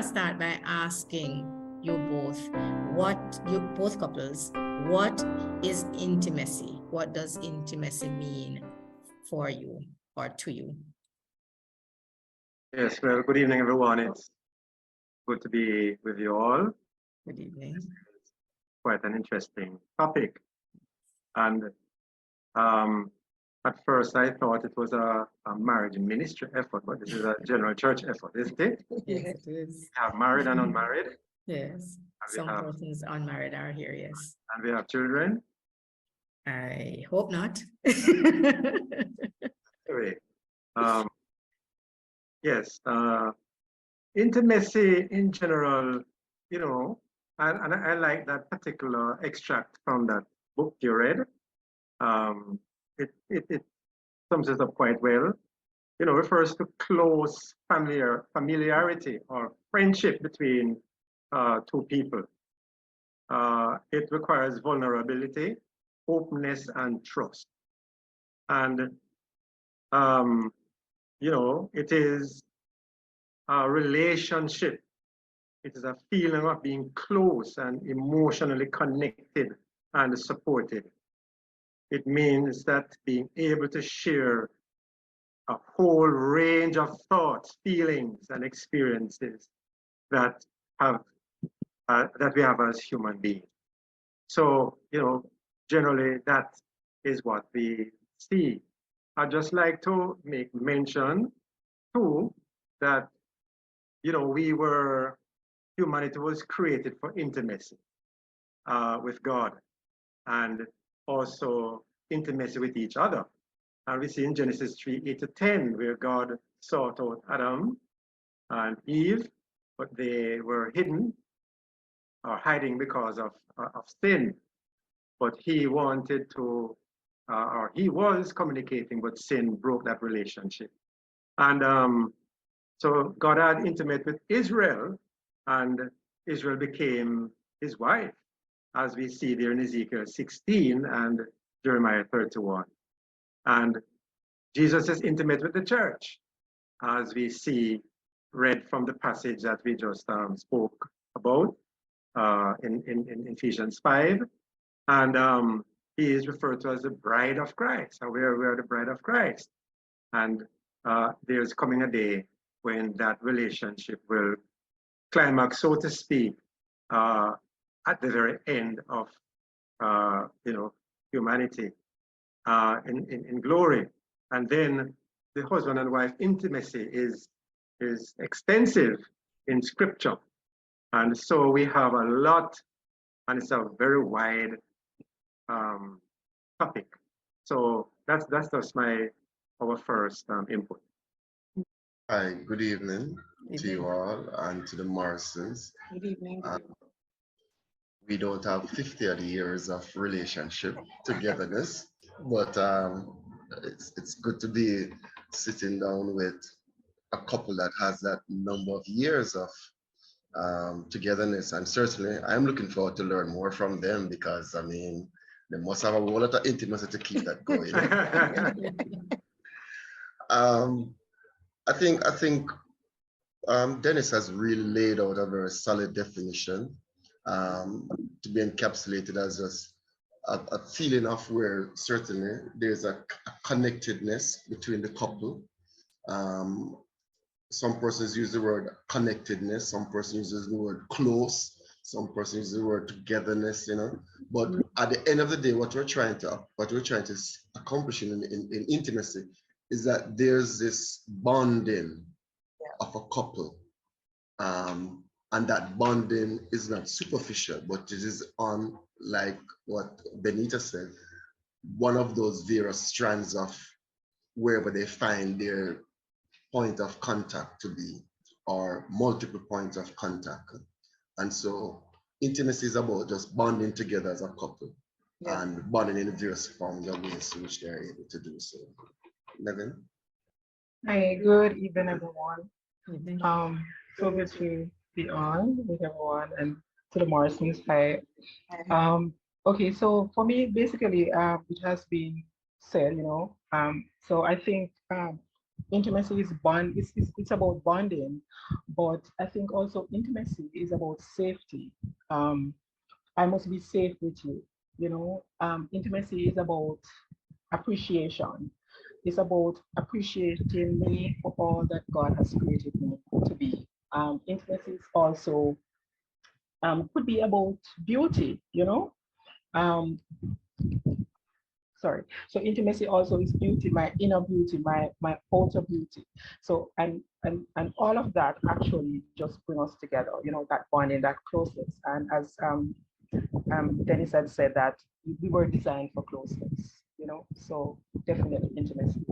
start by asking you both, both couples, what is intimacy? What does intimacy mean for you or to you? Yes, well, good evening, everyone. It's good to be with you all. Good evening. It's quite an interesting topic. And at first, I thought it was a marriage ministry effort, but this is a general church effort, isn't it? Yes, it is. We have married and unmarried. Yes, some persons unmarried are here, yes. And we have children. I hope not. Anyway, yes, intimacy in general, you know, and I like that particular extract from that book you read. It sums it up quite well. You know, refers to close familiarity or friendship between two people. It requires vulnerability, openness, and trust. And, you know, it is a relationship. It is a feeling of being close and emotionally connected and supported. It means that being able to share a whole range of thoughts, feelings, and experiences that we have as human beings. So, you know, generally that is what we see. I'd just like to make mention too that, you know, humanity was created for intimacy with God and also intimacy with each other. And we see in Genesis 3:8-10, where God sought out Adam and Eve, but they were hidden or hiding because of sin. But he wanted to, or he was communicating, but sin broke that relationship. And so God had intimate with Israel, and Israel became his wife, as we see there in Ezekiel 16 and Jeremiah 31. And Jesus is intimate with the church, as we see read from the passage that we just spoke about in Ephesians 5. And he is referred to as the bride of Christ. And we are the bride of Christ. And there's coming a day when that relationship will climax, so to speak, at the very end of you know, humanity in glory. And then the husband and wife intimacy is extensive in scripture. And so we have a lot, and it's a very wide topic. So that's just our first input. Hi, good evening to you all and to the Morrisons. Good evening. We don't have 50 odd years of relationship togetherness, but it's good to be sitting down with a couple that has that number of years of togetherness. And certainly I'm looking forward to learn more from them, because I mean, they must have a whole lot of intimacy to keep that going. I think Dennis has really laid out a very solid definition to be encapsulated as just a feeling of where certainly there's a connectedness between the couple. Some persons use the word connectedness, some persons use the word close, some persons use the word togetherness, you know. But at the end of the day, what we're trying to accomplish in intimacy is that there's this bonding of a couple, and that bonding is not superficial, but it is on, like what Benita said, one of those various strands of wherever they find their point of contact to be, or multiple points of contact. And so intimacy is about just bonding together as a couple, and bonding in various forms of ways in which they're able to do so. Nevin? Hi, good evening, everyone. So good to be on with everyone, and to the Morrisons. Hi. Okay, so for me, basically, it has been said, you know. So I think intimacy is bond. It's about bonding, but I think also intimacy is about safety. I must be safe with you. You know, intimacy is about appreciation. It's about appreciating me for all that God has created me to be. Intimacy is also could be about beauty. You know, um, sorry. So intimacy also is beauty, my inner beauty, my outer beauty. So and all of that actually just bring us together. You know, that bonding, that closeness. And as Dennis had said that we were designed for closeness. You know, so definitely intimacy.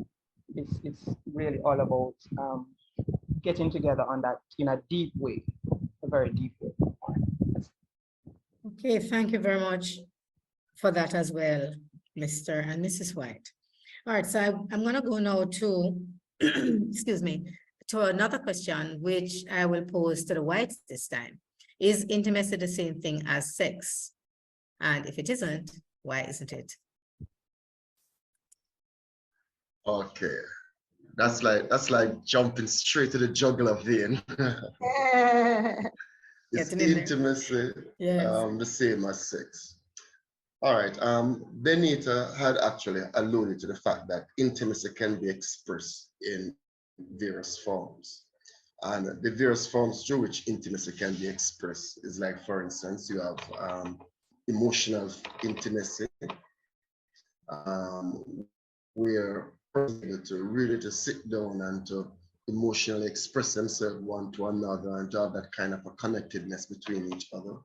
It's really all about getting together on that in a deep way, a very deep way. Okay, thank you very much for that as well, Mr. and Mrs. White. All right, so I'm going to go now to, excuse me, to another question, which I will pose to the Whites this time. Is intimacy the same thing as sex? And if it isn't, why isn't it? Okay. That's like jumping straight to the jugular vein. Is Getting in there. intimacy Yes. the same as sex? All right. Benita had actually alluded to the fact that intimacy can be expressed in various forms. And the various forms through which intimacy can be expressed is like, for instance, you have emotional intimacy, where to really to sit down and to emotionally express themselves one to another and to have that kind of a connectedness between each other.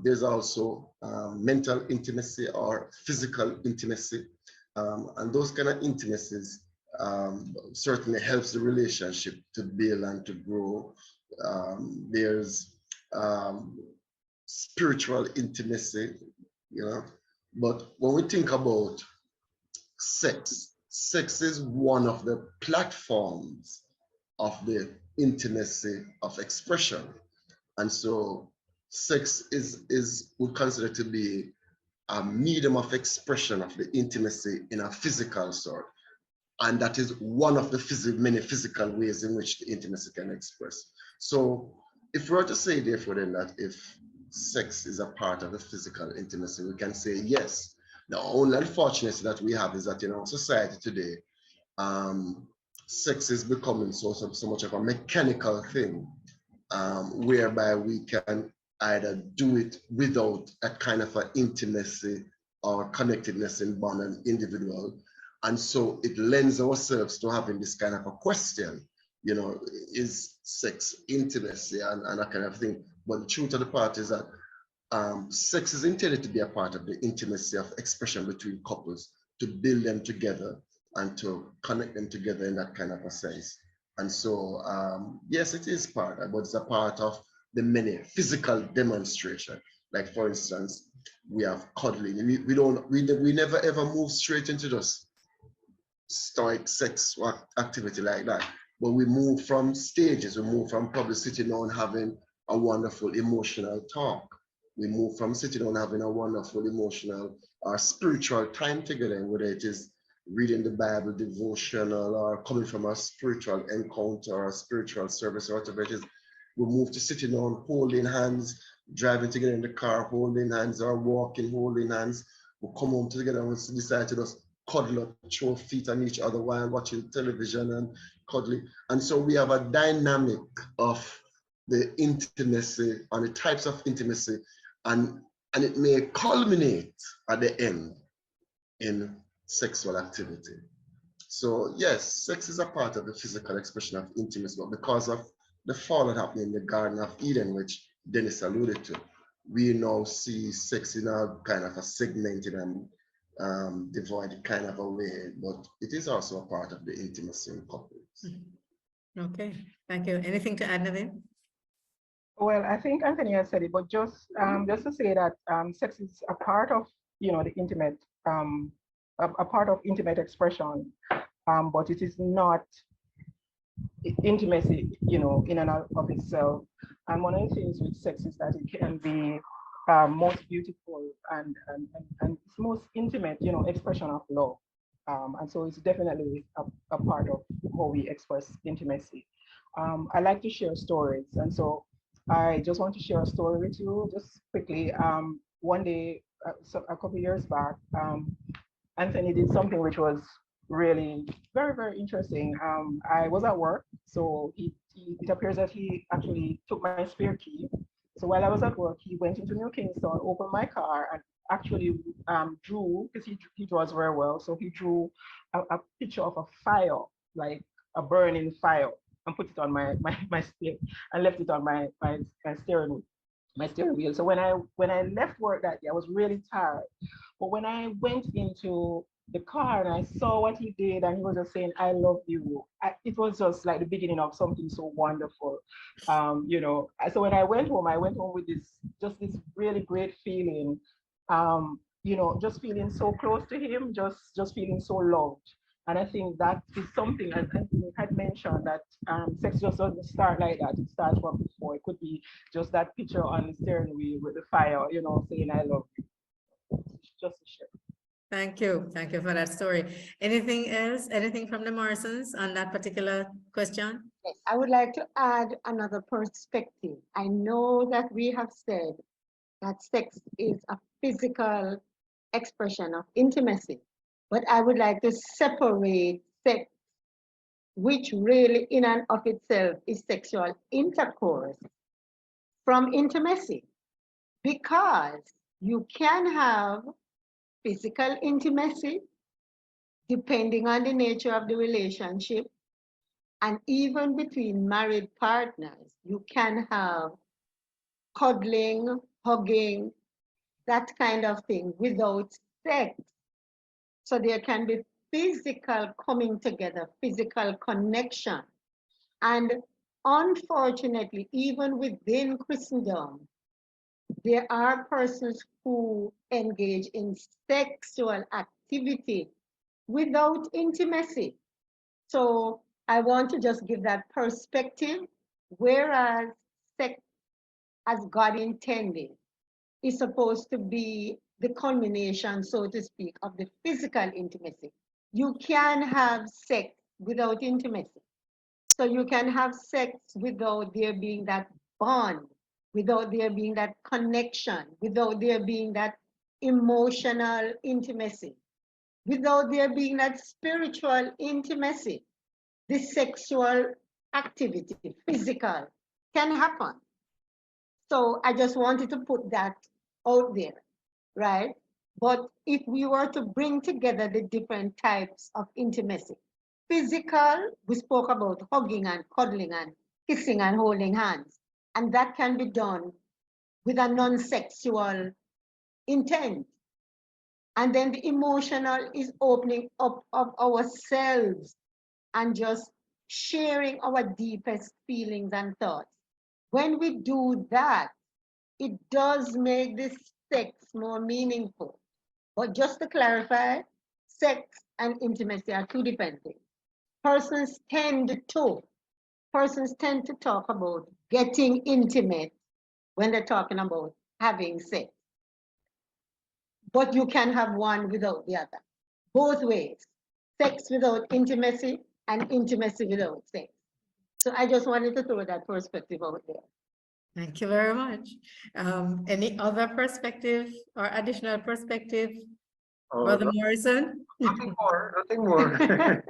There's also mental intimacy or physical intimacy. And those kind of intimacies certainly helps the relationship to build and to grow. There's spiritual intimacy, you know. But when we think about sex is one of the platforms of the intimacy of expression. And so sex is would consider to be a medium of expression of the intimacy in a physical sort. And that is one of the many physical ways in which the intimacy can express. So if we were to say therefore then that if sex is a part of the physical intimacy, we can say yes. The only unfortunate that we have is that in our society today, sex is becoming so much of a mechanical thing, whereby we can either do it without a kind of an intimacy or connectedness in bond and individual. And so it lends ourselves to having this kind of a question, you know, is sex intimacy and that kind of thing. But the truth of the part is that sex is intended to be a part of the intimacy of expression between couples, to build them together and to connect them together in that kind of a sense. And so, yes, it is part, but it's a part of the many physical demonstration. Like for instance, we have cuddling. We never ever move straight into just stoic sex activity like that. But we move from stages. We move from probably sitting down having a wonderful emotional talk. We move from sitting down having a wonderful emotional or spiritual time together, whether it is reading the Bible, devotional, or coming from a spiritual encounter or a spiritual service or whatever it is. We move to sitting down, holding hands, driving together in the car, holding hands, or walking, holding hands. We come home together and we decide to just cuddle up, throw feet on each other while watching television and cuddling. And so we have a dynamic of the intimacy and the types of intimacy, and it may culminate at the end in sexual activity. So yes, sex is a part of the physical expression of intimacy, but because of the fall that happened in the Garden of Eden, which Dennis alluded to, we now see sex in a kind of a segmented and divided kind of a way, but it is also a part of the intimacy in couples. Okay, thank you. Anything to add, Naveen? Well, I think Anthony has said it, but just to say that sex is a part of, you know, the intimate, a part of intimate expression, but it is not intimacy, you know, in and of itself. And one of the things with sex is that it can be most beautiful and it's most intimate, you know, expression of love. And so it's definitely a part of how we express intimacy. I like to share stories. And so I just want to share a story with you just quickly. One day, so a couple years back, Anthony did something which was really very, very interesting. I was at work, so it appears that he actually took my spare key. So while I was at work, he went into New Kingston, opened my car, and actually drew, because he draws very well. So he drew a picture of a fire, like a burning fire, and put it on my steer and left it on my steering wheel. So when I left work that day, I was really tired. But when I went into the car and I saw what he did, and he was just saying, "I love you," it was just like the beginning of something so wonderful. So when I went home with this really great feeling. Just feeling so close to him, just feeling so loved. And I think that is something, as Anthony had mentioned, that sex just doesn't start like that. It starts from before. It could be just that picture on the steering wheel with the fire, saying "I love you." Just to share. Thank you. Thank you for that story. Anything else? Anything from the Morrisons on that particular question? Yes, I would like to add another perspective. I know that we have said that sex is a physical expression of intimacy, but I would like to separate sex, which really in and of itself is sexual intercourse, from intimacy, because you can have physical intimacy depending on the nature of the relationship. And even between married partners, you can have cuddling, hugging, that kind of thing without sex. So there can be physical coming together, physical connection. And unfortunately, even within Christendom, there are persons who engage in sexual activity without intimacy. So I want to just give that perspective, whereas sex, as God intended, is supposed to be the culmination, so to speak, of the physical intimacy. You can have sex without intimacy. So you can have sex without there being that bond, without there being that connection, without there being that emotional intimacy, without there being that spiritual intimacy. The sexual activity, physical, can happen. So I just wanted to put that out there, right? But if we were to bring together the different types of intimacy, physical, we spoke about hugging and cuddling and kissing and holding hands, and that can be done with a non-sexual intent. And then the emotional is opening up of ourselves and just sharing our deepest feelings and thoughts. When we do that, it does make this sex more meaningful. But just to clarify, sex and intimacy are two different things. Persons tend to, persons tend to talk about getting intimate when they're talking about having sex. But you can have one without the other. Both ways. Sex without intimacy and intimacy without sex. So I just wanted to throw that perspective out there. Thank you very much. Any other perspective or additional perspective, Brother Morrison? Nothing more, nothing more.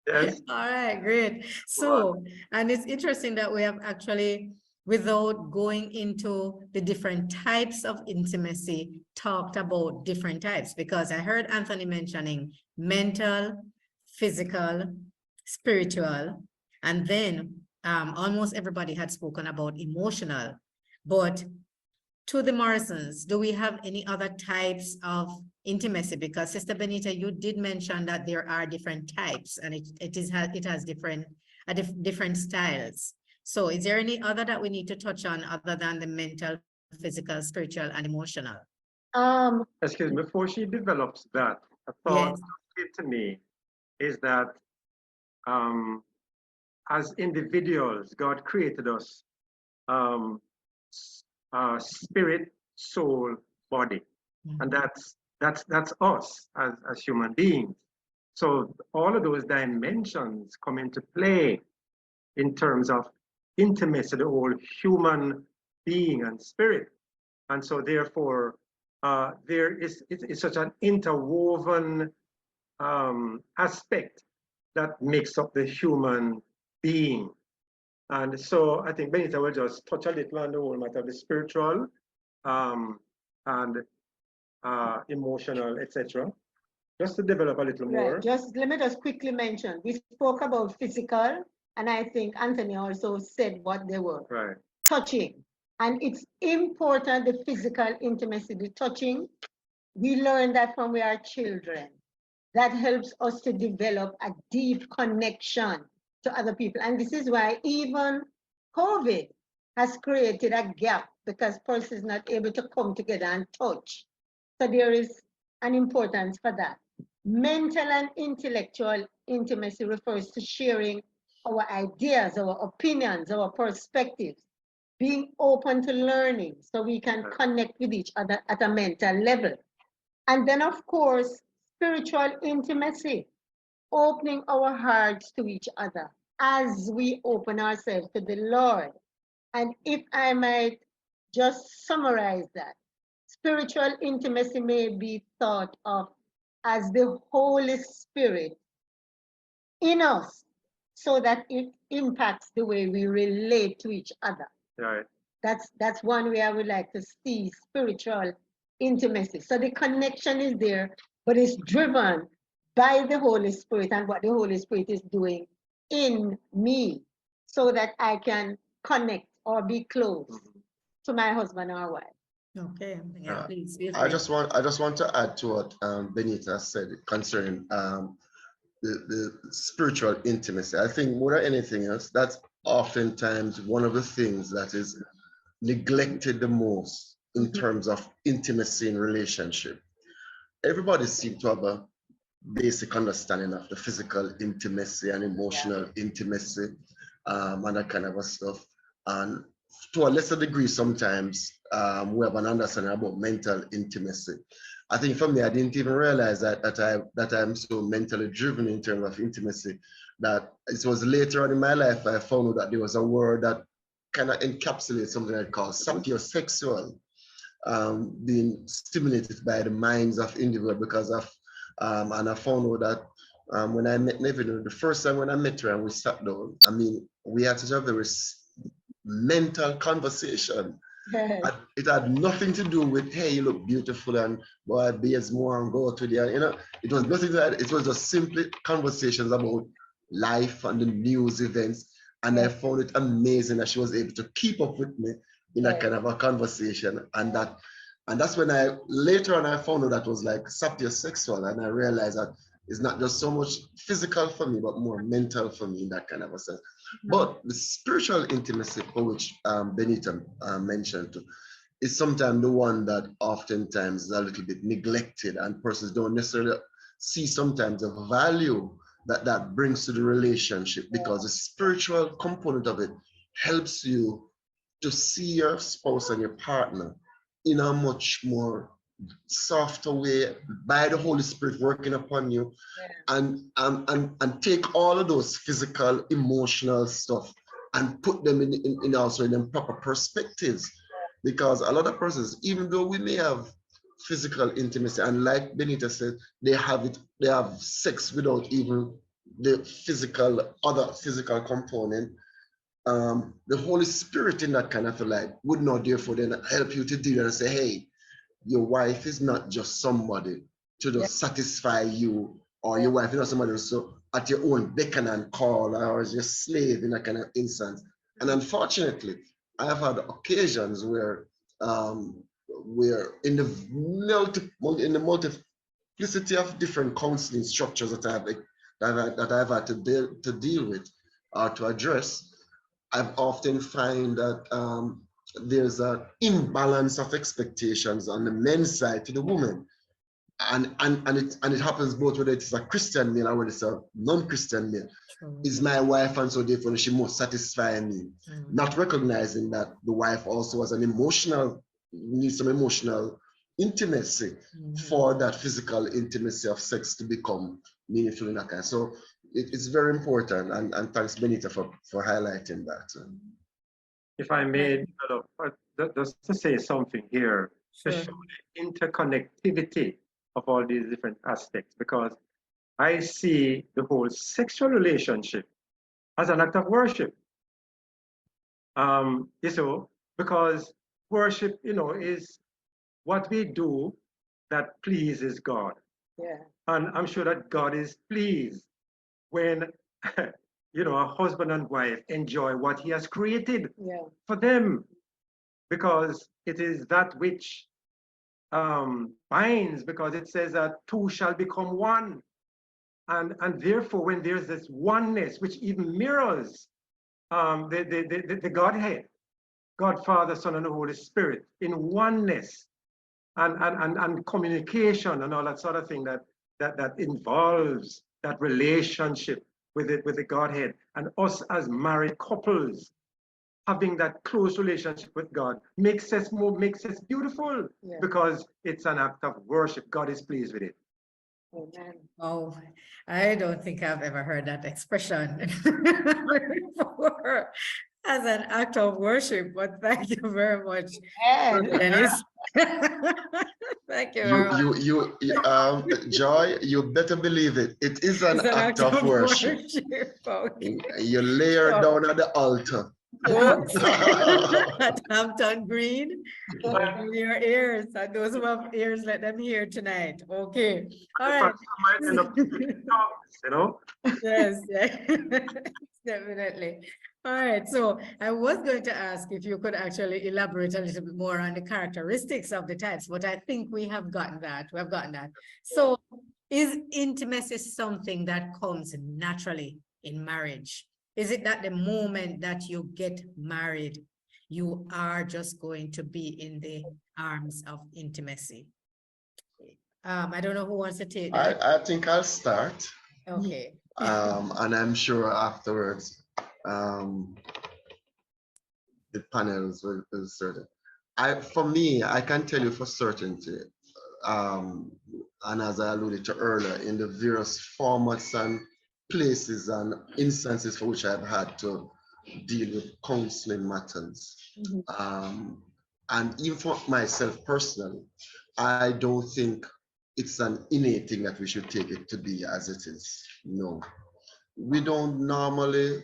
Yes. All right, great. So, and it's interesting that we have actually, without going into the different types of intimacy, talked about different types, because I heard Anthony mentioning mental, physical, spiritual, and then almost everybody had spoken about emotional. But to the Morrisons, do we have any other types of intimacy? Because Sister Benita, you did mention that there are different types, and it has different styles. So is there any other that we need to touch on other than the mental, physical, spiritual, and emotional? Excuse me, before she develops that, a thought Yes. came to me is that as individuals, God created us spirit, soul, body. And that's us as human beings. So all of those dimensions come into play in terms of intimacy, the whole human being and spirit. And so therefore, it's such an interwoven aspect that makes up the human being. And so I think Benita will just touch a little on the whole matter of the spiritual and emotional, etc. Just to develop a little more. Right. Just let me just quickly mention. We spoke about physical, and I think Anthony also said what they were. Right. Touching. And it's important, the physical intimacy, the touching. We learn that from we are children. That helps us to develop a deep connection to other people. And this is why even COVID has created a gap, because persons not able to come together and touch. So there is an importance for that. Mental and intellectual intimacy refers to sharing our ideas, our opinions, our perspectives, being open to learning so we can connect with each other at a mental level. And then, of course, spiritual intimacy, opening our hearts to each other as we open ourselves to the Lord. And if I might just summarize that, spiritual intimacy may be thought of as the Holy Spirit in us, so that it impacts the way we relate to each other. Right. That's one way I would like to see spiritual intimacy. So the connection is there, but it's driven by the Holy Spirit and what the Holy Spirit is doing in me, so that I can connect or be close to my husband or wife. Okay, yeah, please. I just want to add to what Benita said concerning the spiritual intimacy. I think more than anything else, that's oftentimes one of the things that is neglected the most in terms of intimacy in relationship. Everybody seems to have a basic understanding of the physical intimacy and emotional intimacy and that kind of stuff. And to a lesser degree, sometimes we have an understanding about mental intimacy. I think for me, I didn't even realize that I'm so mentally driven in terms of intimacy, that it was later on in my life I found out that there was a word that kind of encapsulates something I call sapiosexual, being stimulated by the minds of individuals because of, and I found out that when I met Nevin, the first time when I met her and we sat down, I mean, we had such a very mental conversation. Yes. It had nothing to do with, hey, you look beautiful and boy, be as more and go to the, you know, it was nothing that, it was just simply conversations about life and the news events. And I found it amazing that she was able to keep up with me in that kind of a conversation. And that's when later on I found out that was like sapiosexual, and I realized that it's not just so much physical for me, but more mental for me in that kind of a sense. But the spiritual intimacy, for which Benita mentioned too, is sometimes the one that oftentimes is a little bit neglected, and persons don't necessarily see sometimes the value that brings to the relationship, because the spiritual component of it helps you to see your spouse and your partner in a much more softer way by the Holy Spirit working upon you, and take all of those physical, emotional stuff and put them in also in them proper perspectives. Because a lot of persons, even though we may have physical intimacy, and like Benita said, they have sex without even the other physical component. The Holy Spirit in that kind of a life would not therefore then help you to deal and say, hey, your wife is not just somebody to just satisfy you, or your wife is not somebody so at your own beck and call, or as your slave in that kind of instance. And unfortunately, I have had occasions where we're in the multiplicity of different counseling structures that I've had to deal with or to address. I've often find that there's an imbalance of expectations on the men's side to the woman, and it happens both whether it's a Christian male or whether it's a non-Christian male. Is my wife, and so therefore she must satisfy me, not recognizing that the wife also has needs some emotional intimacy for that physical intimacy of sex to become meaningful in that kind. So it's very important, and thanks Benita for highlighting that. If I may develop, just to say something here, to Sure. show the interconnectivity of all these different aspects, because I see the whole sexual relationship as an act of worship. Because worship, is what we do that pleases God. Yeah. And I'm sure that God is pleased when, a husband and wife enjoy what he has created Yeah. for them, because it is that which binds, because it says that two shall become one. And therefore, when there's this oneness, which even mirrors the Godhead, God, Father, Son, and the Holy Spirit, in oneness and communication and all that sort of thing that involves that relationship with the Godhead, and us as married couples having that close relationship with God makes us beautiful, Yeah. because it's an act of worship. God is pleased with it. Amen. Oh, I don't think I've ever heard that expression before as an act of worship, but thank you very much, And Dennis. Thank you very much. Joy, you better believe it. It is an It's an act of worship. Okay. You lay her So, down at the altar. folks at Hampton Green, open your ears, and those who have ears, let them hear tonight. Okay. All In right. fact, I might end up speaking in tongues. Yes, definitely. All right, so I was going to ask if you could actually elaborate a little bit more on the characteristics of the types, but I think we have gotten that. We have gotten that. So is intimacy something that comes naturally in marriage? Is it that the moment that you get married, you are just going to be in the arms of intimacy? I don't know who wants to take that. I think I'll start, Okay. and I'm sure afterwards the panels will certain. For me, I can tell you for certainty, and as I alluded to earlier, in the various formats and places and instances for which I've had to deal with counseling matters. And even for myself personally, I don't think it's an innate thing that we should take it to be as it is. No, we don't normally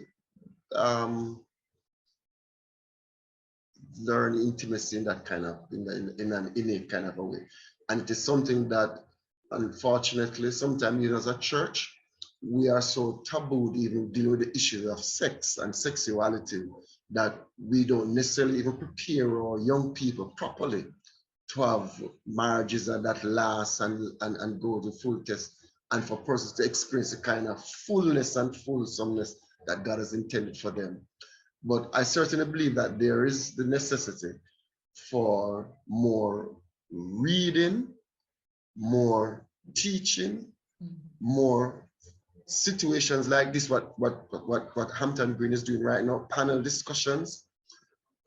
learn intimacy in that kind of in an innate kind of a way, and it is something that unfortunately sometimes even as a church we are so tabooed even dealing with the issue of sex and sexuality that we don't necessarily even prepare our young people properly to have marriages that last and go to full test, and for persons to experience the kind of fullness and fulsomeness that God has intended for them. But I certainly believe that there is the necessity for more reading, more teaching, more situations like this, what Hampton Green is doing right now, panel discussions,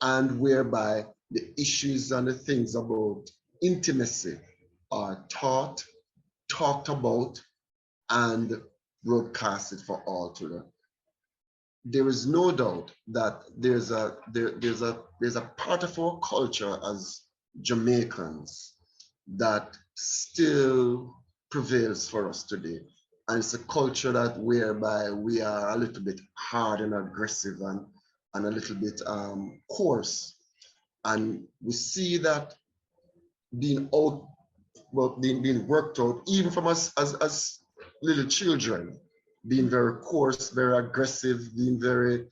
and whereby the issues and the things about intimacy are talked about, and broadcasted for all to learn. There is no doubt that there's a part of our culture as Jamaicans that still prevails for us today. And it's a culture that whereby we are a little bit hard and aggressive and a little bit coarse. And we see that being out, being worked out, even from us as little children, being very coarse, very aggressive, being very,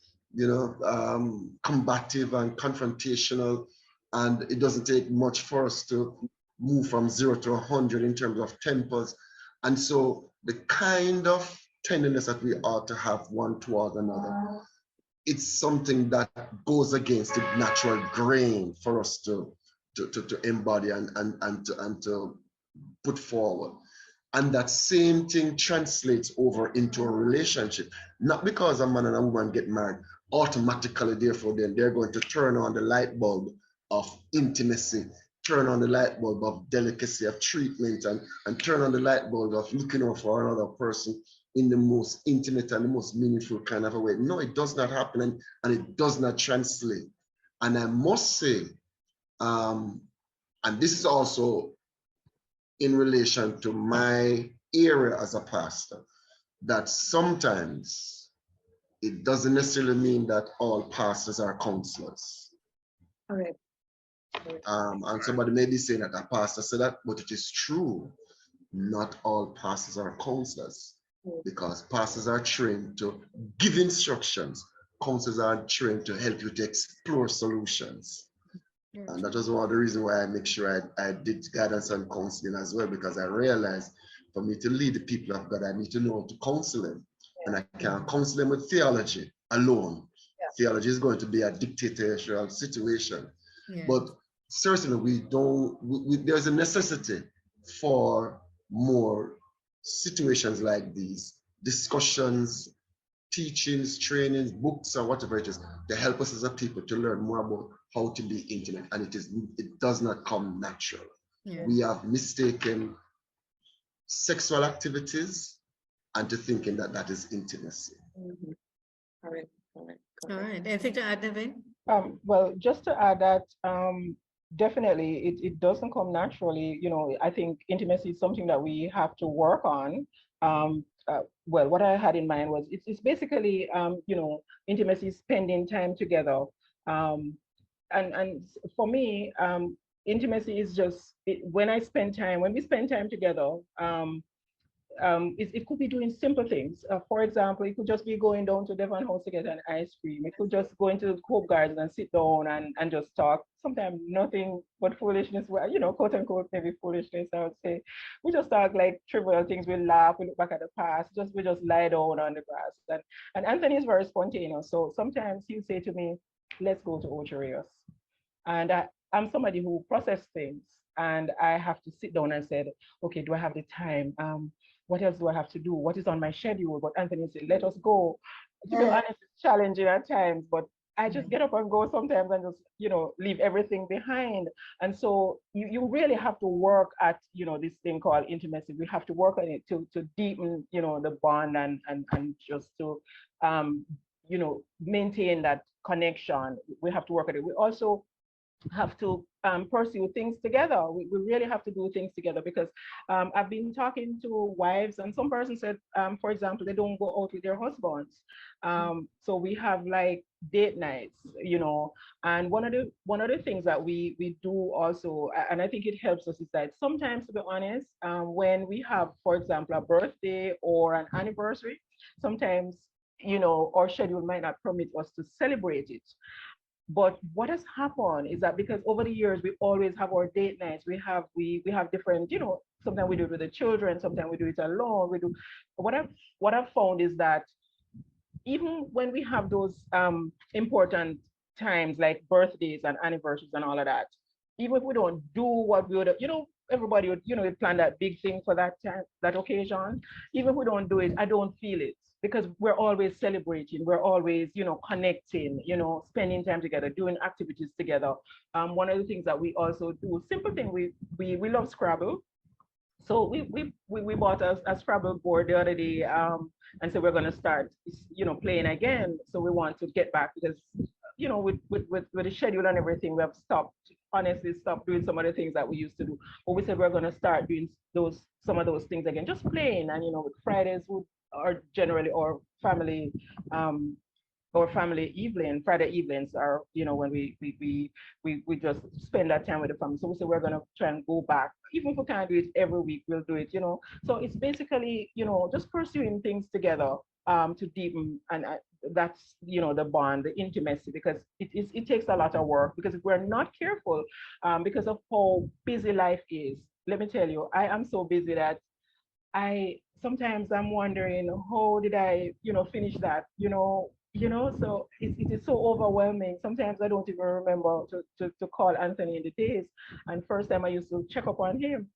combative and confrontational. And it doesn't take much for us to move from 0 to 100 in terms of tempers. And so the kind of tenderness that we ought to have one towards another, it's something that goes against the natural grain for us to embody and to put forward. And that same thing translates over into a relationship. Not because a man and a woman get married, automatically, therefore, then they're going to turn on the light bulb of intimacy turn on the light bulb of delicacy of treatment and turn on the light bulb of looking out for another person in the most intimate and the most meaningful kind of a way. No, it does not happen, and it does not translate. And I must say, and this is also in relation to my area as a pastor, that sometimes it doesn't necessarily mean that all pastors are counselors. Correct. And somebody may be saying that a pastor said that, but it is true. Not all pastors are counselors, because pastors are trained to give instructions. Counselors are trained to help you to explore solutions. And that was one of the reasons why I make sure I did guidance and counseling as well, because I realized for me to lead the people of God, I need to know how to counsel them. And I can't counsel them with theology alone. Theology is going to be a dictatorial situation. Yeah. But certainly there's a necessity for more situations like these, discussions, teachings, trainings, books, or whatever it is, to help us as a people to learn more about how to be intimate. And it does not come natural. Yeah. We have mistaken sexual activities and to thinking that that is intimacy. Correct. All right. Anything to add, Devin? Well, just to add that, definitely it doesn't come naturally. I think intimacy is something that we have to work on. Well, what I had in mind was it's basically, intimacy is spending time together. And for me, intimacy is just when we spend time together. It could be doing simple things. For example, it could just be going down to Devon House to get an ice cream. It could just go into the Hope Garden and sit down and just talk. Sometimes nothing but foolishness, quote unquote, maybe foolishness, I would say. We just talk like trivial things. We laugh, we look back at the past, we just lie down on the grass. And Anthony is very spontaneous. So sometimes he'll say to me, let's go to Ocho Rios. And I'm somebody who processes things, and I have to sit down and say, okay, do I have the time? What else do I have to do? What is on my schedule? But Anthony said, let us go. To be honest, it's challenging at times, but I just get up and go sometimes and just, leave everything behind. And so you really have to work at, this thing called intimacy. We have to work on it to deepen, the bond and just to, maintain that connection. We have to work at it. We also have to pursue things together. We really have to do things together, because I've been talking to wives, and some person said, for example, they don't go out with their husbands. So we have like date nights, and one of the things that we do also, and I think it helps us, is that sometimes, to be honest, when we have, for example, a birthday or an anniversary, sometimes, our schedule might not permit us to celebrate it. But what has happened is that because over the years we always have our date nights, we have different, sometimes we do it with the children, sometimes we do it alone. What I've found is that even when we have those important times like birthdays and anniversaries and all of that, even if we don't do what we would, everybody would, plan that big thing for that time, that occasion. Even if we don't do it, I don't feel it, because we're always celebrating, we're always, connecting, spending time together, doing activities together. One of the things that we also do, simple thing, we love Scrabble. So we bought a Scrabble board the other day, and so we're going to start, playing again. So we want to get back, because, with the schedule and everything, we have honestly stopped doing some of the things that we used to do. But we said we're going to start doing some of those things again, just playing. And, with Fridays are generally our family Friday evenings are, when we just spend that time with the family. So we say we're gonna try and go back. Even if we can't do it every week, we'll do it, So it's basically, just pursuing things together to deepen, and that's, the bond, the intimacy, because it takes a lot of work, because if we're not careful, because of how busy life is, let me tell you, I am so busy that sometimes I'm wondering, how did I, finish that, so it is so overwhelming. Sometimes I don't even remember to call Anthony in the days. And first time I used to check up on him.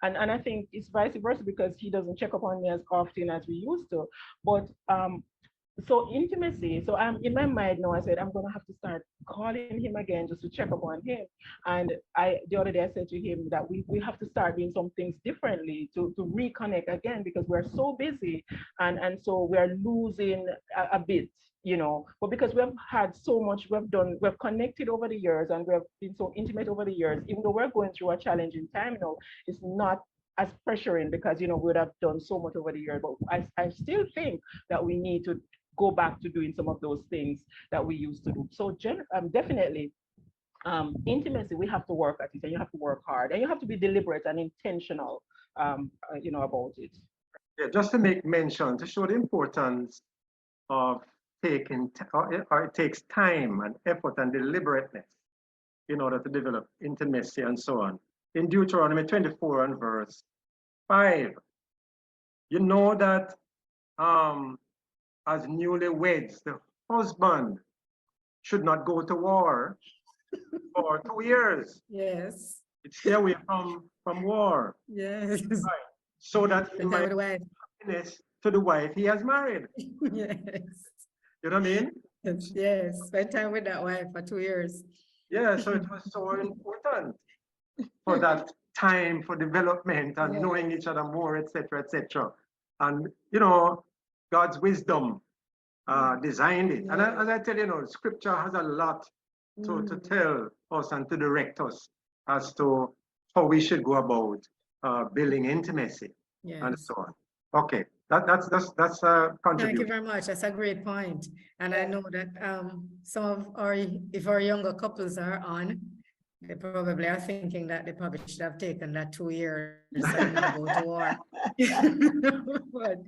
And I think it's vice versa, because he doesn't check up on me as often as we used to. But so intimacy. So I'm in my mind now. I said I'm gonna have to start calling him again just to check up on him. And the other day I said to him that we have to start doing some things differently to reconnect again because we're so busy and so we're losing a bit, you know. But because we've had so much, we've connected over the years and we've been so intimate over the years. Even though we're going through a challenging time, you know, it's not as pressuring because we would have done so much over the years. But I still think that we need to go back to doing some of those things that we used to do. So definitely intimacy, we have to work at it and you have to work hard and you have to be deliberate and intentional, about it. Yeah, just to make mention, to show the importance of or it takes time and effort and deliberateness in order to develop intimacy and so on. In Deuteronomy 24 and verse 5, you know that as newlyweds, the husband should not go to war for 2 years. Yes, Stay away from war, yes. so that he Spend time might with the wife. happiness to the wife he has married. Yes, You know what I mean? yes. Spend time with that wife for 2 years. Yeah, so it was so important for that time for development and Yeah. knowing each other more, etc., etc. And God's wisdom designed it. And I tell you, Scripture has a lot to tell us and to direct us as to how we should go about building intimacy and Yes. so on. Okay, that's a Thank you contribution. very much. That's a great point. And I know that some of if our younger couples are on, they probably are thinking that they probably should have taken that 2 years and not go to war. But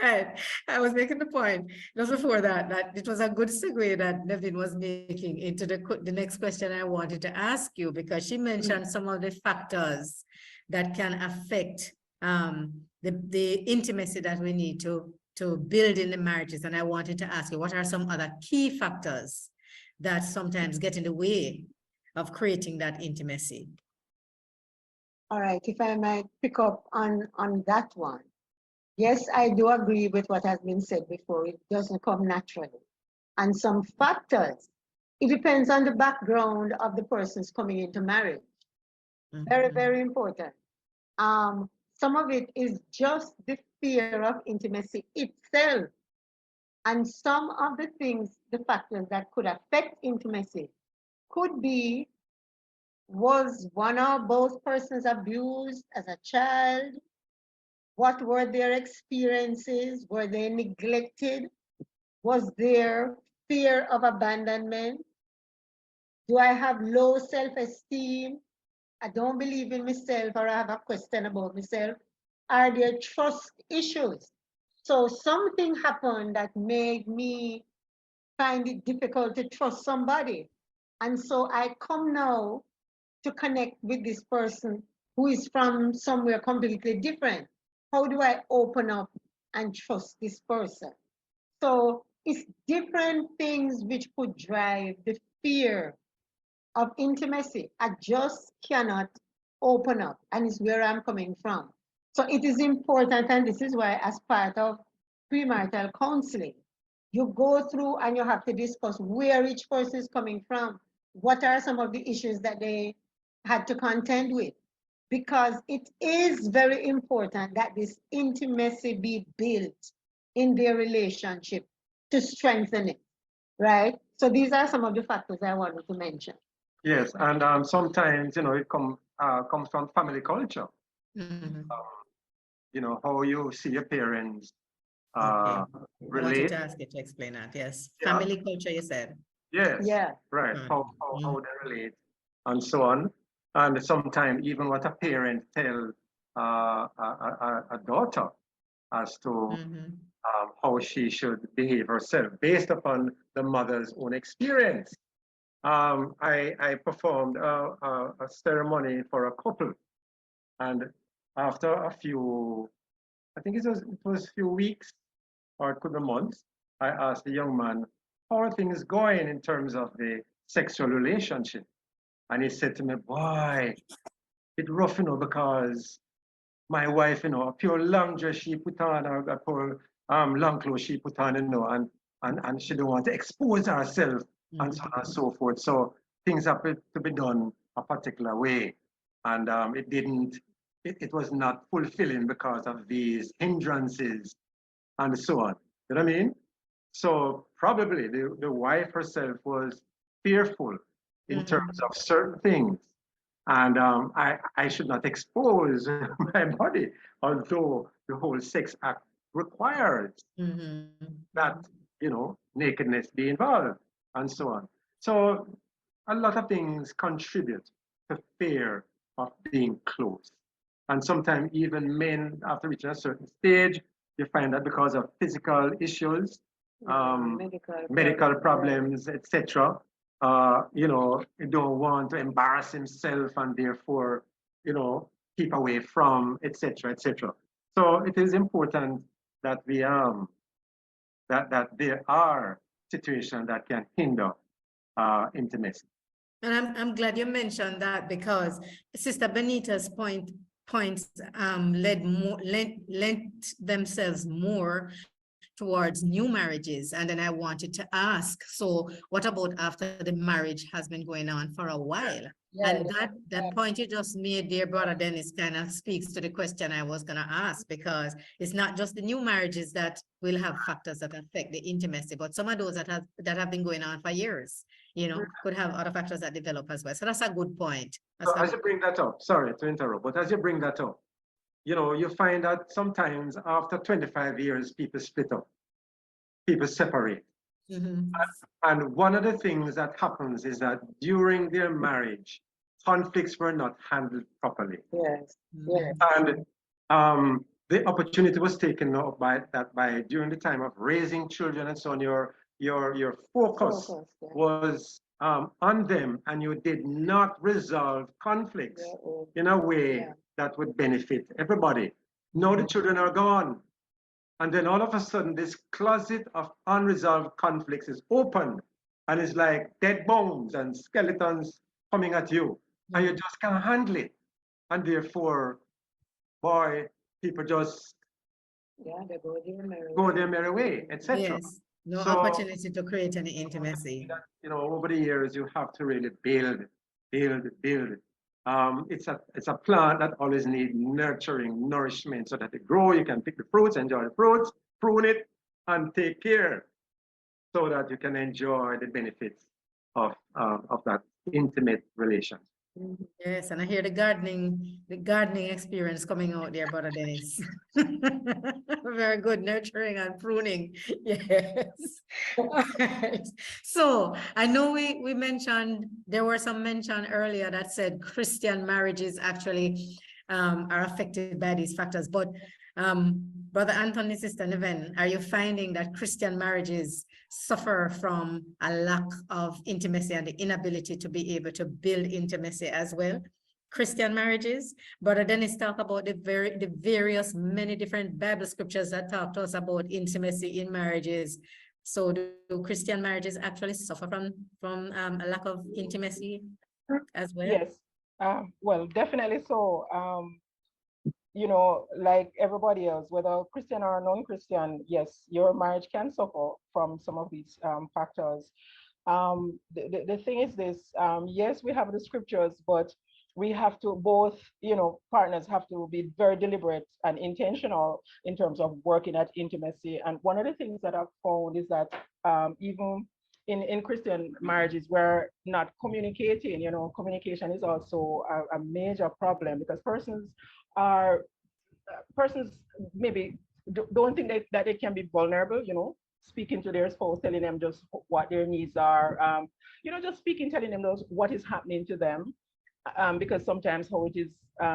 right, I was making the point just before that it was a good segue that Nevin was making into the next question I wanted to ask you, because she mentioned some of the factors that can affect the intimacy that we need to build in the marriages. And I wanted to ask you, what are some other key factors that sometimes get in the way of creating that intimacy? All right, if I might pick up on that one. Yes, I do agree with what has been said before. It doesn't come naturally. And some factors, it depends on the background of the persons coming into marriage. Very, very important. Some of it is just the fear of intimacy itself. And some of the things, the factors that could affect intimacy could be, was one or both persons abused as a child? What were their experiences? Were they neglected? Was there fear of abandonment? Do I have low self-esteem? I don't believe in myself, or I have a question about myself. Are there trust issues? So something happened that made me find it difficult to trust somebody. And so I come now to connect with this person who is from somewhere completely different. How do I open up and trust this person? So it's different things which could drive the fear of intimacy. I just cannot open up, and it's where I'm coming from. So it is important, and this is why, as part of premarital counseling, you go through and you have to discuss where each person is coming from. What are some of the issues that they had to contend with? Because it is very important that this intimacy be built in their relationship to strengthen it, right? So these are some of the factors I wanted to mention. Yes, and sometimes it comes from family culture. How you see your parents Okay. I wanted relate. to ask you to explain that. Yes. Yeah. Family culture, you said. Yes. Yeah. Right. How they relate and so on. And sometimes even what a parent tell a daughter as to how she should behave herself based upon the mother's own experience. I performed a ceremony for a couple, and after a few, I think it was a few weeks or it could be months, I asked the young man, how are things going in terms of the sexual relationship? And he said to me, boy, it's rough, because my wife, a pure long dress she put on, or a pure long clothes she put on, and and she don't want to expose herself and so on and so forth. So things have to be done a particular way. And it was not fulfilling because of these hindrances and so on. You know what I mean? So probably the wife herself was fearful in terms of certain things. And I should not expose my body, although the whole sex act requires that, nakedness be involved and so on. So a lot of things contribute to fear of being close. And sometimes even men, after reaching a certain stage, you find that because of physical issues, medical problems, etc., he don't want to embarrass himself and therefore, keep away from, etc., etc. So it is important that we that there are situations that can hinder intimacy. And I'm glad you mentioned that, because Sister Benita's points lent themselves more towards new marriages. And then I wanted to ask, so what about after the marriage has been going on for a while? And that point you just made, dear brother Dennis, kind of speaks to the question I was going to ask, because it's not just the new marriages that will have factors that affect the intimacy, but some of those that have been going on for years, could have other factors that develop as well. So that's a good point. So as you bring that up, sorry to interrupt, but as you bring that up, you find that sometimes after 25 years, people split up, people separate. And one of the things that happens is that during their marriage, conflicts were not handled properly. Yes. And the opportunity was taken up by during the time of raising children and so on, your focus was on them, and you did not resolve conflicts in a way that would benefit everybody. Now the children are gone. And then all of a sudden, this closet of unresolved conflicts is open, and it's like dead bones and skeletons coming at you, and you just can't handle it. And therefore, boy, people just they go their merry way, etc. Yes, no opportunity to create any intimacy. Over the years, you have to really build. It's a plant that always needs nurturing, nourishment, so that it grows. You can pick the fruits, enjoy the fruits, prune it, and take care, so that you can enjoy the benefits of that intimate relation. Yes, and I hear the gardening experience coming out there, brother Dennis. Very good, nurturing and pruning. Yes. All right. So I know we mentioned, there were some mention earlier that said Christian marriages actually are affected by these factors, but Brother Anthony, Sister Neven, are you finding that Christian marriages suffer from a lack of intimacy and the inability to be able to build intimacy as well? Christian marriages. Brother Dennis talked about the various many different Bible scriptures that talk to us about intimacy in marriages. So do Christian marriages actually suffer from a lack of intimacy as well? Yes. Well, definitely so. Like everybody else, whether Christian or non-Christian, yes, your marriage can suffer from some of these factors. The thing is this, yes, we have the scriptures, but we have to both, partners have to be very deliberate and intentional in terms of working at intimacy. And one of the things that I've found is that even in Christian marriages, we're not communicating. Communication is also a major problem, because persons maybe don't think that they can be vulnerable, speaking to their spouse, telling them just what their needs are, just speaking, telling them what is happening to them, because sometimes how it is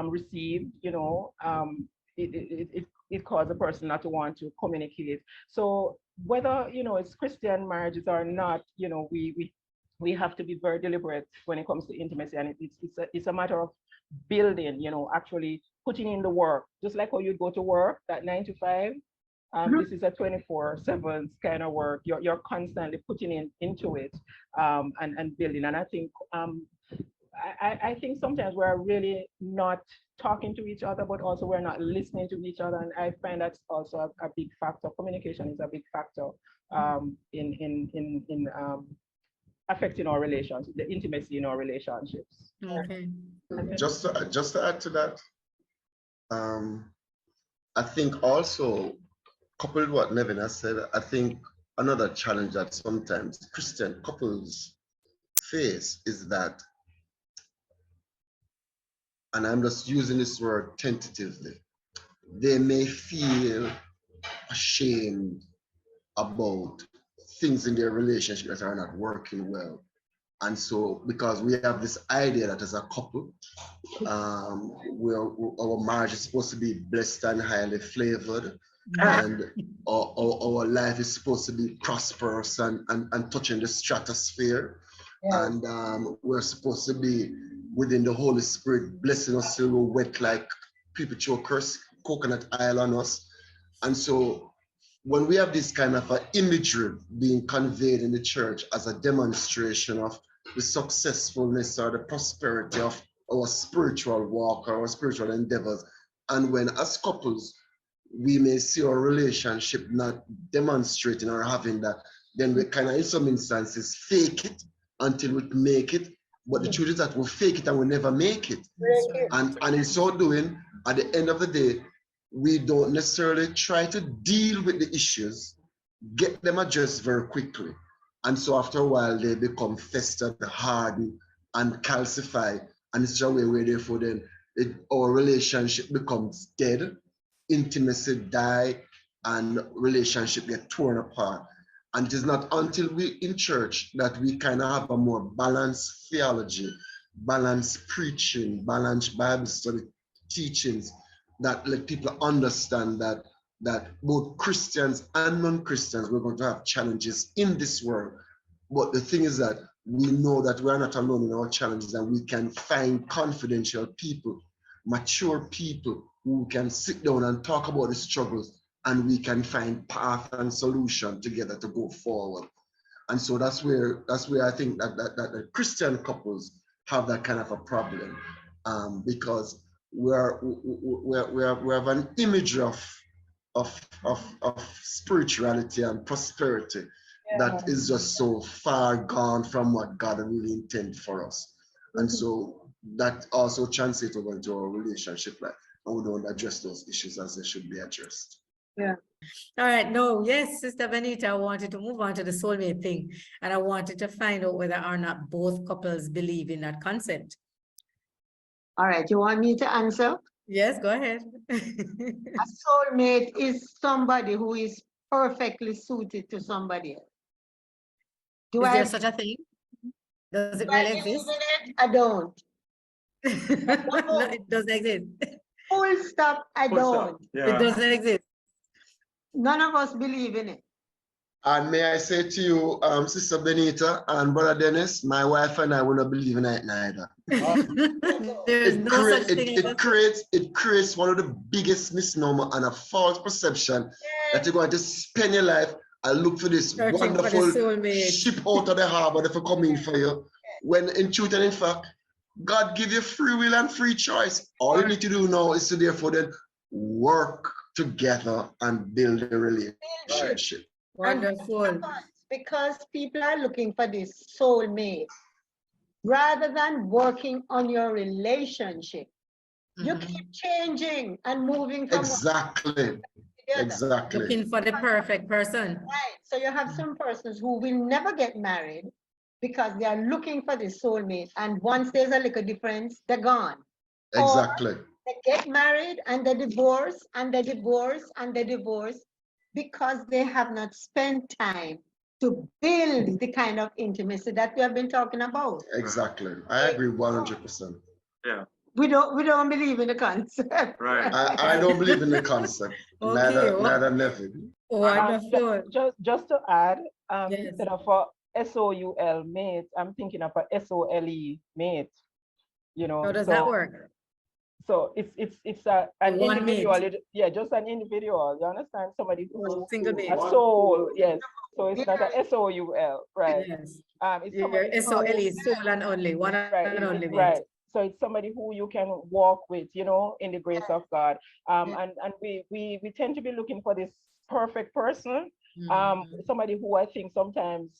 received, it causes a person not to want to communicate. So whether it's Christian marriages or not, we have to be very deliberate when it comes to intimacy, and it's a matter of building, actually putting in the work, just like how you go to work, that 9 to 5. This is a 24/7 kind of work. You're constantly putting into it, and building. And I think I think sometimes we're really not talking to each other, but also we're not listening to each other. And I find that's also a big factor. Communication is a big factor in affecting our relationship, the intimacy in our relationships. Okay. Just to add to that, I think also, coupled what Nevin has said, I think another challenge that sometimes Christian couples face is that, and I'm just using this word tentatively, they may feel ashamed about things in their relationship that are not working well. And so, because we have this idea that as a couple, our marriage is supposed to be blessed and highly flavored, and our life is supposed to be prosperous and touching the stratosphere. And we're supposed to be within the Holy Spirit, blessing us till we're wet like people chokers, coconut oil on us. And so when we have this kind of imagery being conveyed in the church as a demonstration of the successfulness or the prosperity of our spiritual walk or our spiritual endeavors, and when as couples we may see our relationship not demonstrating or having that, then we kind of in some instances fake it until we make it. But the truth is that we fake it and we never make it. And in so doing, at the end of the day, we don't necessarily try to deal with the issues, get them addressed very quickly. And so after a while, they become festered, hardened, and calcify. And it's a way where therefore then our relationship becomes dead, intimacy die, and relationship get torn apart. And it is not until we in church that we kind of have a more balanced theology, balanced preaching, balanced Bible study teachings that let people understand that both Christians and non-Christians, we're going to have challenges in this world. But the thing is that we know that we're not alone in our challenges, and we can find confidential people, mature people who can sit down and talk about the struggles, and we can find path and solution together to go forward. And so that's where I think that the Christian couples have that kind of a problem, because we have an image of spirituality and prosperity that is just so far gone from what God really intended for us. And so that also translates over into our relationship life, and we don't address those issues as they should be addressed. Yeah. All right. No, yes, Sister Benita, I wanted to move on to the soulmate thing, and I wanted to find out whether or not both couples believe in that concept. All right, you want me to answer? Yes, go ahead. A soulmate is somebody who is perfectly suited to somebody else. Do Is I there such a thing? Does it do I really believe exist? in it? I don't. No, it doesn't exist. Full stop, I Full stop. don't. It Yeah. doesn't exist. None of us believe in it. And may I say to you, Sister Benita and Brother Dennis, my wife and I will not believe in it neither. There's no such thing as It creates one of the biggest misnomer and a false perception that you're going to spend your life and look for this searching for the wonderful soulmate. ship out of the harbor that will come in for you. When in truth and in fact, God give you free will and free choice. All you need to do now is to therefore then work together and build a relationship. Wonderful. Because people are looking for this soulmate rather than working on your relationship. You keep changing and moving from Exactly. together. Exactly. Looking for the perfect person. Right. So you have some persons who will never get married because they are looking for this soulmate. And once there's a little difference, they're gone. Exactly. They get married and they divorce and they divorce and they divorce because they have not spent time to build the kind of intimacy that we have been talking about. Exactly. I agree 100%. Yeah. We don't believe in the concept. Right. I don't believe in the concept. Okay, Neither Nevin. wonderful. Just to add, Yes. instead of a SOUL mate, I'm thinking of a SOLE mate. You know, How does that work? So it's an One individual. mate. Yeah, just an individual. You understand? Somebody who Single a mate. soul. Yes. So it's not a SOUL, right? Yes. It's somebody Your SOLE, soul and only, one and only mate. right. So it's somebody who you can walk with, you know, in the grace of God. And we tend to be looking for this perfect person, Somebody who I think sometimes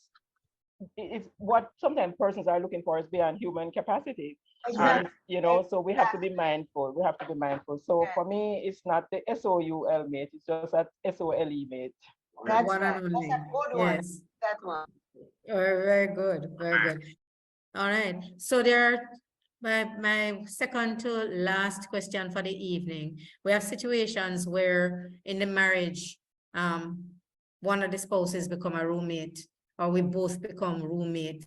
is what sometimes persons are looking for is beyond human capacity. Exactly. And you know, so we have to be mindful. We have to be mindful. So for me, it's not the SOUL mate, it's just that SOLE mate. That's One right. and That's only. a good one. Yes. That one. Very good. Very good. All right. So there are my second to last question for the evening. We have situations where in the marriage, one of the spouses become a roommate, or we both become roommates.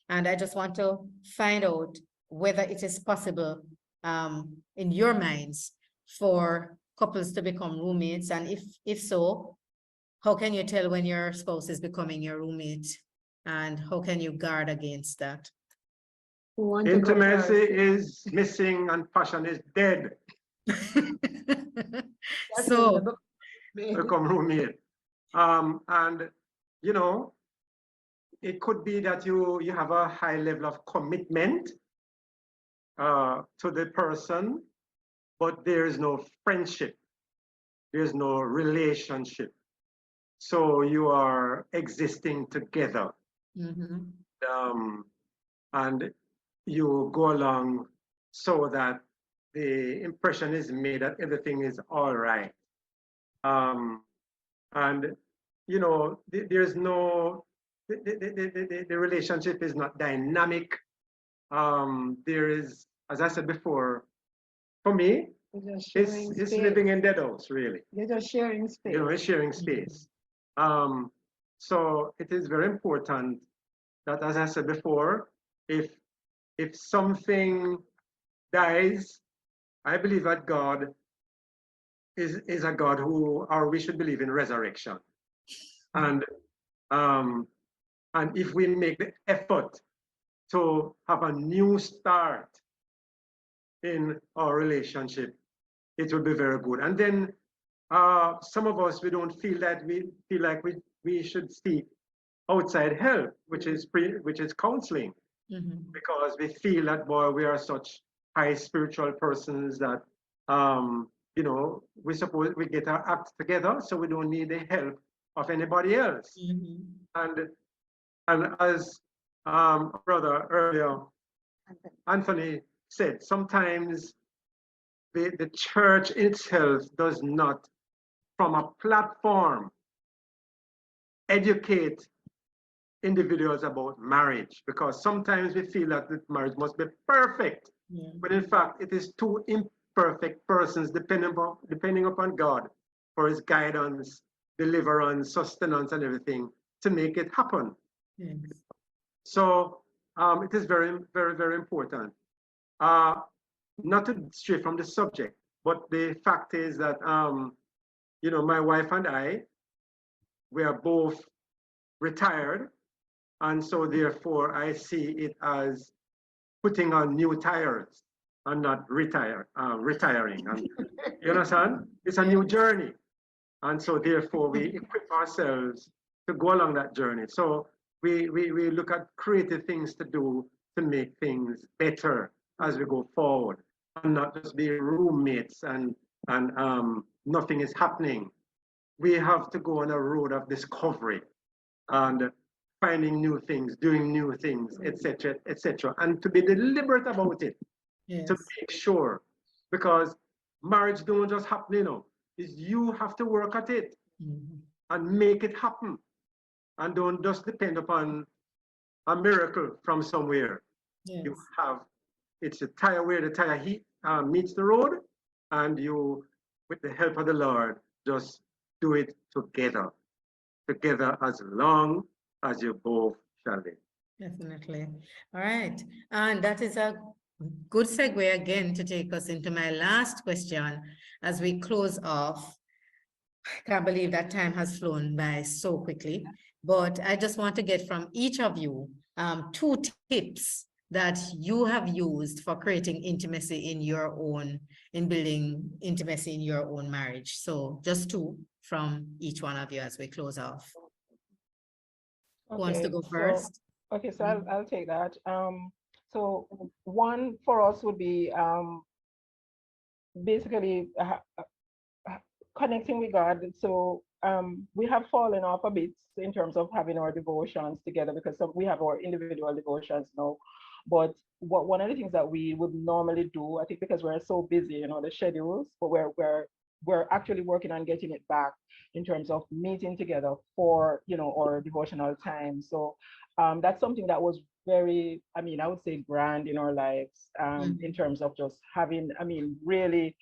And I just want to find out whether it is possible in your minds for couples to become roommates, and if so, how can you tell when your spouse is becoming your roommate, and how can you guard against that? Who want to go Intimacy first? is missing and passion is dead. That's So, when they Become roommate. And you know, it could be that you have a high level of commitment to the person, but there is no friendship, there's no relationship. So you are existing together, mhm, and you go along so that the impression is made that everything is all right. And you know, there's no, the relationship is not dynamic. There is, as I said before, for me, They're just it's sharing it's space. living in dead house, really. They're just sharing space. You know, it's sharing space. So it is very important that, as I said before, if something dies, I believe that God is a God who, or we should believe in resurrection. And if we make the effort to have a new start in our relationship, it will be very good. And then some of us, we don't feel that we feel like we should seek outside help, which is counseling, mhm, because we feel that, boy, we are such high spiritual persons that you know, we suppose we get our act together, so we don't need the help of anybody else. mhm. And as brother earlier, Anthony said, sometimes the church itself does not, from a platform, educate individuals about marriage, because sometimes we feel that the marriage must be perfect, Yeah. but in fact it is two imperfect persons depending upon God for his guidance, deliverance, sustenance, and everything to make it happen. Yes. So it is very, very, very important. Not to stray from the subject, but the fact is that you know, my wife and I, we are both retired, and so therefore I see it as putting on new tires and not retiring. And you understand? It's a new journey, and so therefore we equip ourselves to go along that journey. So we look at creative things to do to make things better as we go forward, and not just be roommates and nothing is happening. We have to go on a road of discovery and finding new things, doing new things, etc., etc., and to be deliberate about it, Yes. to make sure, because marriage don't just happen, you know, is you have to work at it Mhm. and make it happen, and don't just depend upon a miracle from somewhere. Yes. You have, it's a tire where the tire heat meets the road, and you, with the help of the Lord, just do it together as long as you both shall live. Definitely. All right. And that is a good segue again to take us into my last question as we close off. Can't believe that time has flown by so quickly, but I just want to get from each of you two tips that you have used for creating intimacy in your own, in building intimacy in your own marriage. So just two from each one of you as we close off. Who wants to Okay, go so first? okay, so I'll take that. So one for us would be basically connecting with God. So we have fallen off a bit in terms of having our devotions together because we have our individual devotions now. But one of the things that we would normally do, I think because we're so busy, the schedules, but we're actually working on getting it back in terms of meeting together for, our devotional time. So that's something that was very, I would say grand in our lives, in terms of just having, really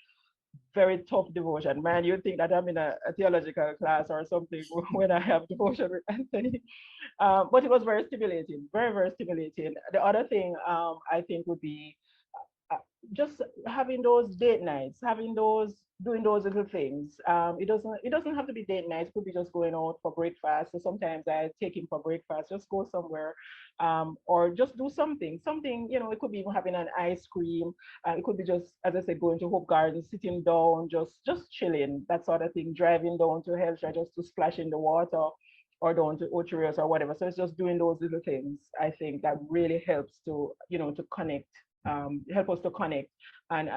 very tough devotion. Man, you think that I'm in a theological class or something when I have devotion with Anthony. But it was very stimulating, very, very stimulating. The other thing I think would be uh, just having those date nights, doing those little things. It doesn't have to be date nights. It could be just going out for breakfast. So sometimes I take him for breakfast, just go somewhere, or just do something. It could be even having an ice cream. It could be just, as I said, going to Hope Garden, sitting down, just chilling, that sort of thing. Driving down to Hellshire just to splash in the water, or down to Ocherios or whatever. So it's just doing those little things, I think, that really helps to, to connect, help us to connect. And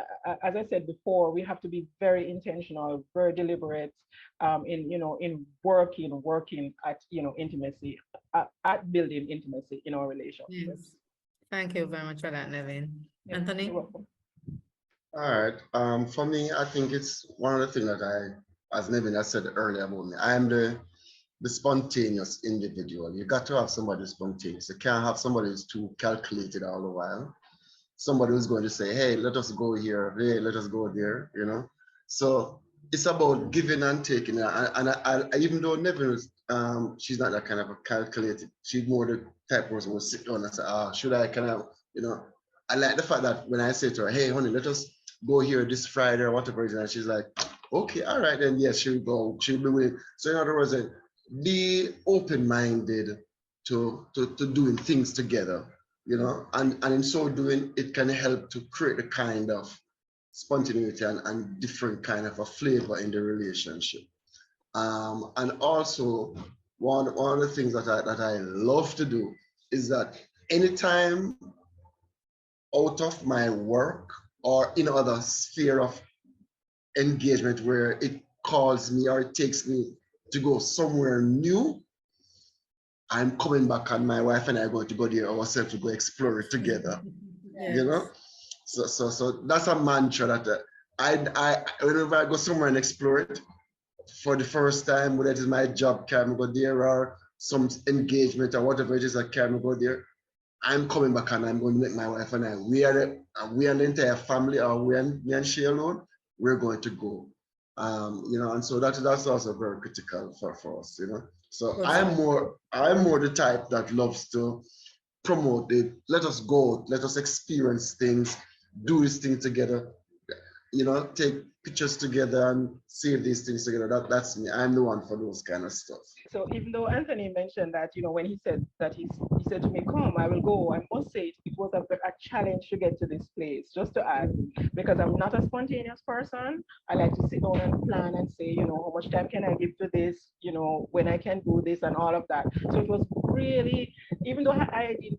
as I said before, we have to be very intentional, very deliberate, in working at, intimacy, at building intimacy in our relationships. Yes. Thank you very much for that, Nevin. Yeah, Anthony? you're welcome. All right. For me, I think it's one of the things that as Nevin has said earlier about me, I am the spontaneous individual. You got to have somebody spontaneous. You can't have somebody who's too calculated all the while. Somebody who's going to say, hey, let us go here, hey, let us go there, So it's about giving and taking. And I even though Nevin was, she's not that kind of a calculated, she's more the type of person who will sit down and say, should I kind of, I like the fact that when I say to her, hey, honey, let us go here this Friday or whatever, and she's like, okay, all right, then yes, she'll go, she'll be willing. So in other words, be open-minded to doing things together, and in so doing, it can help to create a kind of spontaneity and different kind of a flavor in the relationship. And also, one of the things that I love to do is that anytime out of my work or in other sphere of engagement where it calls me or it takes me to go somewhere new, I'm coming back and my wife and I are going to go there ourselves to go explore it together. Yes. So that's a mantra that I whenever I go somewhere and explore it for the first time, whether it is my job, can go there or some engagement or whatever it is, I can go there. I'm coming back and I'm going to make my wife and I, we are the entire family, or me and she alone, we're going to go. And so that's also very critical for us, So Good I'm stuff. more the type that loves to promote it. Let us go, let us experience things, do this thing together, take pictures together and save these things together. That's me. I'm the one for those kind of stuff. So even though Anthony mentioned that, when he said that he said to me, come, I will go, I must say it was a challenge to get to this place, just to add, because I'm not a spontaneous person. I like to sit down and plan and say, how much time can I give to this, when I can do this and all of that. So it was really, even though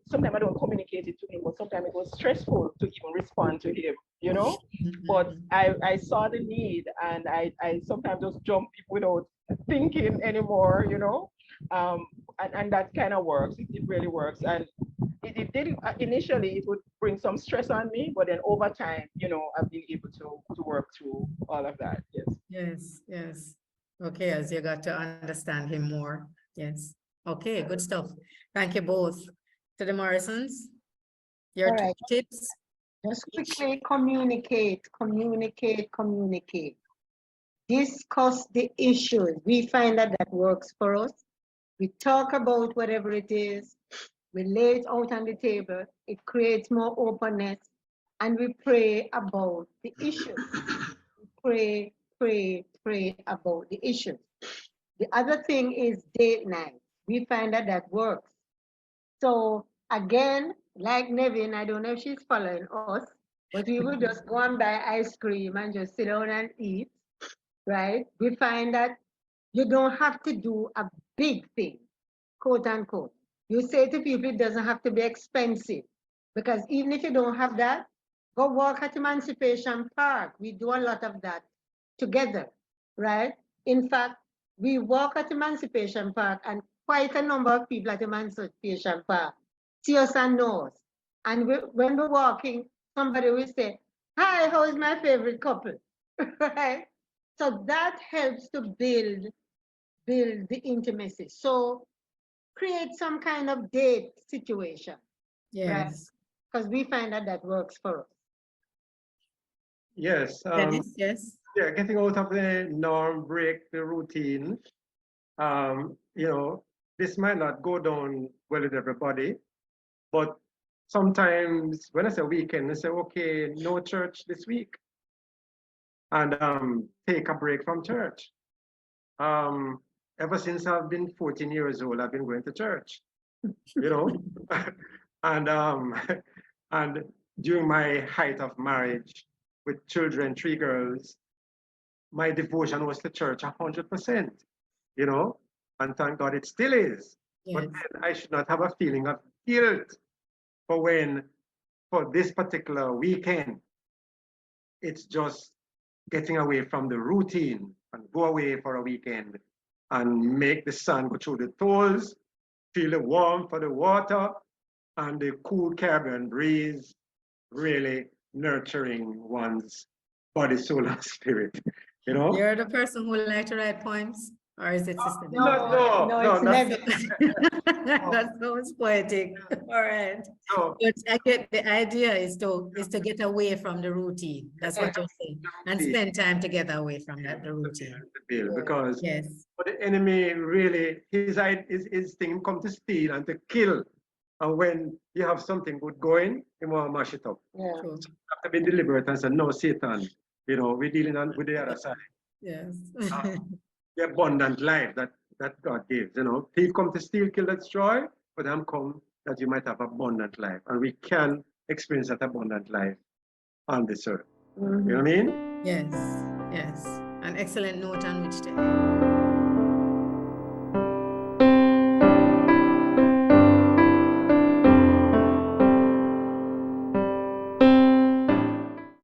sometimes I don't communicate it to him, but sometimes it was stressful to even respond to him, but I saw the need, and I sometimes just jump without thinking anymore, and that kind of works. It really works. And it did initially, it would bring some stress on me, but then over time, I've been able to work through all of that. Yes. Yes. Okay, as you got to understand him more. Yes. Okay, good stuff. Thank you both. To the Morrisons, your All right. tips. Just quickly communicate. Discuss the issues. We find that works for us. We talk about whatever it is. We lay it out on the table. It creates more openness. And we pray about the issues. Pray about the issues. The other thing is date night. We find that works. So again, like Nevin, I don't know if she's following us, but we will just go and buy ice cream and just sit down and eat, right? We find that you don't have to do a big thing, quote unquote. You say to people it doesn't have to be expensive, because even if you don't have that, go walk at Emancipation Park. We do a lot of that together, right? In fact, we walk at Emancipation Park, and quite a number of people at Emancipation Park see us and know us. And when we're walking, somebody will say, "Hi, how is my favorite couple?" Right? So that helps to build the intimacy. So create some kind of date situation, Yes. because we find that that works for us. Yes. Dennis, yes. Yeah, getting out of the norm, break the routine. You know, this might not go down well with everybody, but sometimes when I say weekend, I say, okay, no church this week. And take a break from church. Ever since I've been 14 years old, I've been going to church, you know. and and during my height of marriage with children, 3 girls, my devotion was to church 100%, you know, and thank God it still is. But Yes. then I should not have a feeling of guilt for this particular weekend, it's just getting away from the routine and go away for a weekend and make the sun go through the toes, feel the warmth of the water and the cool Caribbean breeze, really nurturing one's body, soul, and spirit, you know? You're the person who like to write poems, or is it Sister No, Denise? no, it's not- That sounds poetic. All right. No, But I get the idea is to get away from the routine. That's what you're saying. And spend time together away from the routine. because Yes. for the enemy really, his thing come to steal and to kill. And when you have something good going, you want to mash it up. Yeah. True. You have to be deliberate and say, no, Satan, you know, we're dealing with the other side. Yes. The abundant life that God gives, you know. He come to steal, kill, destroy, but I'm come that you might have abundant life. And we can experience that abundant life on this earth. You know what I mean? Yes. Yes. An excellent note on which to end.